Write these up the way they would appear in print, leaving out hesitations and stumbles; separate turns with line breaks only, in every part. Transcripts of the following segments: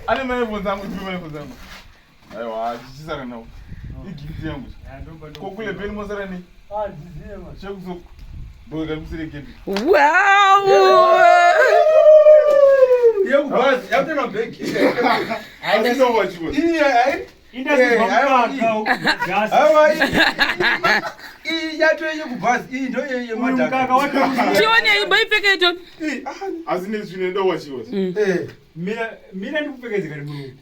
ane manevu zangu ndipe manevu zangu aiwa chisaka nawo igifti yangu kokule peni mosarani shekuzo boga kusire kepi
wow
yebasi yabutena beki
I know what you
iya yatoye kubhazi iyi ndo yeye madhaka
tione imbo ipfeke to
azine zvine ndo what you was
mina ndikupfekedzeka nemurungu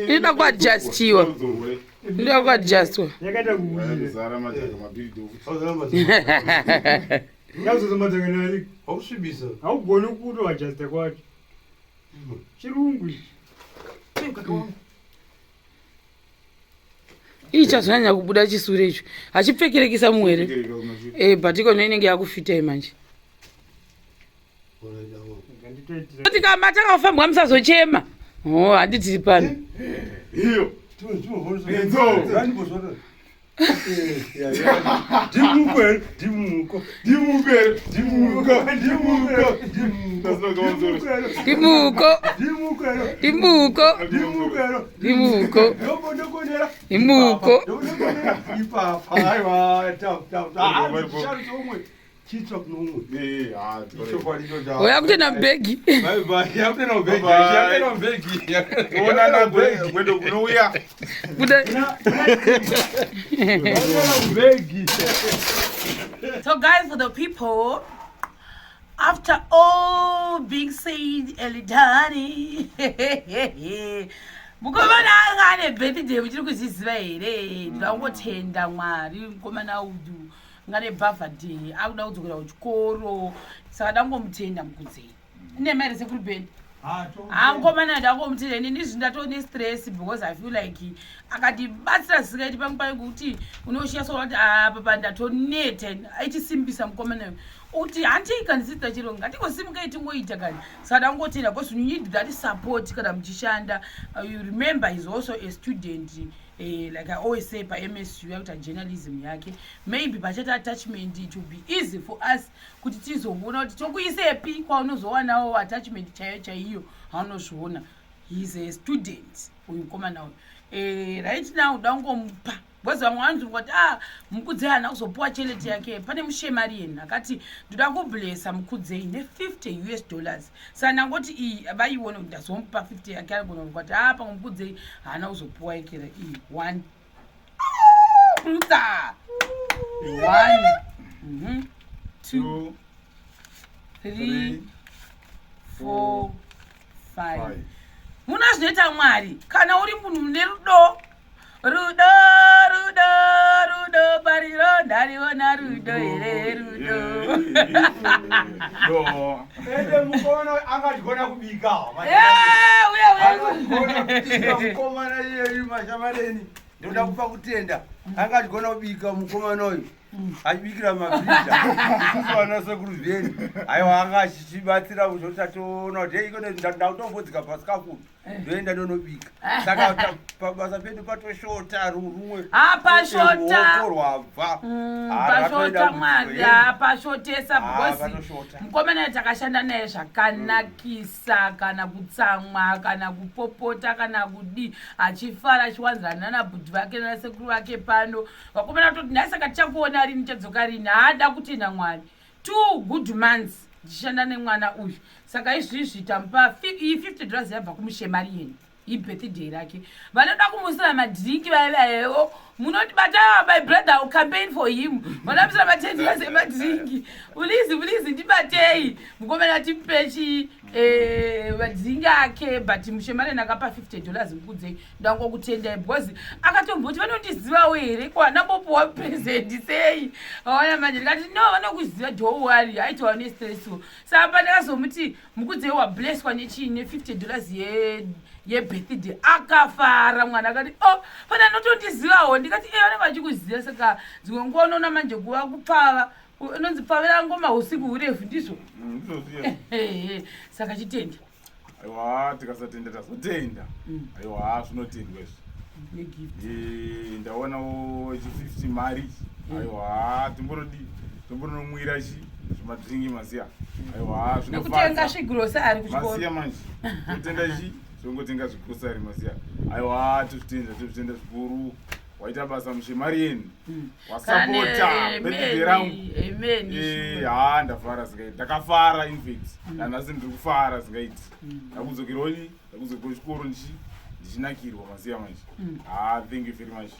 inoda kuadjustiwa inoda kuadjustwa
yakaita
kuzara madhaka mabhilidi
yazoza madhaka nari
ausvibisa
haugoni kutoadjusta kwacho chirungu
ichazonyanya kubuda chisure icho hachipfekerekisa muwere bhatiko noinenge yakufitai manje kuti kama takafambwa musazochema handitiri pano
iyo
oya kutenda mbegi
So guys, for the people, after all being said, Elidani, mukomana ngane birthday muchiri kuziziva here ndangotenda mwari mukomana udu ngane birthday akuda kudzokera kuchikoro saka ndangomutenda mukudzei ine mari sekuribeni mukomana ndangomutenda inini zvindatone stress because I feel like akatibatsira zisikaiti pangu paikuti unoshiya soa kuti apa pandatoneta aichisimbisa mukomana uti handiikandisita chiro ngatingosimukai tingoita kani saka ndangotenda because you need that support kana muchishanda. You remember he's also a student like I always say pa-MSU yakuita journalism yake maybe pachata attachment it will be easy for us kuti tizoona kuti tokuisepi kwaunozowanawo attachment chaiyo haunozviona. He's a student uyu mukomana uyu right now dangomupa because vamwe vanozvimwa kuti mukudzei haana kuzopuwa cheleti yake. Pane mushemarieni akati ndoda kublesa mukudzei ne$50 saka ndangoti iyi vaione kuti ndazomupa 50 yake anogona kuti pamwe mukudzei haana kuzopuwa ikera iyi 1 2 3 4 5 muna zvinoita mwari kana uri munhu mune rudo pariro ndariona rudo here rudo
mukomana angatigona kubika mukomana iyeyu mashamareni ndoda kupa kutenda angatigona kubika mukomana uyu achibikira mabhidha isusu vana sekuru veni aiwa anga achichibatsira kuzotatoona kuti ndautombodzika pasikafudu ndoenda ndonobika saka pabasa pedu patoshota rumwe
pashota mwari pashotesa because mukomana takashanda naye zvakanakisa kana kutsamwa kana kupopota kana kudi achifara achiwanzirana nabhudhi vake nasekuru vake pano vakomana toti ndaisaka tichakuona rini chadzoka rini haada kutenda mwari 2 good months ndichishanda nemwana uyu saka izvizvi tamupa $50 yabva kumushemarieni ibirthday rake vanoda kumusira madhiriki vaivayewo munotibata my brother will campaign for him vanomusira $10 emadhiriki ulizi ndibatei mukomana timupechi madhiriki ake but mushemarieni akapa $50 mukudzei ndangokutendai because akatomboti vanondizivawo here kwanambopuwa present sei aona manje ndikati no vanokuziva don't worry haitowa nestresswo saka pandakazomuti mukudzei wablesswa nechii $50 yebirthday akafara mwana akati pana notondizivawo ndikati vanenge vachikuziva saka dzimwe nguva unoona manje kuva kupfava unonzi pfavira ngoma usiku hurefu ndizvo saka chitenda
aiwa tikasatenda tazotenda aiwa zvinotendwa izvi ndaonawo 50 mari aiwa timbonomwira zvimadringi masiya aiwa
nekutenga zvigrosari
masiya manje totenga zvongotenga zvigrosari masiya aiwa tozvitenda zvikuru waita basa mushemari yenu wasapota bedide rangu ndafara zingaiti ndakafara infact nanhasi ndiri kufara zingaiti ndakudzokironi ndakudzokiro chikoro ndichinakirwa masiya manje thank you very much.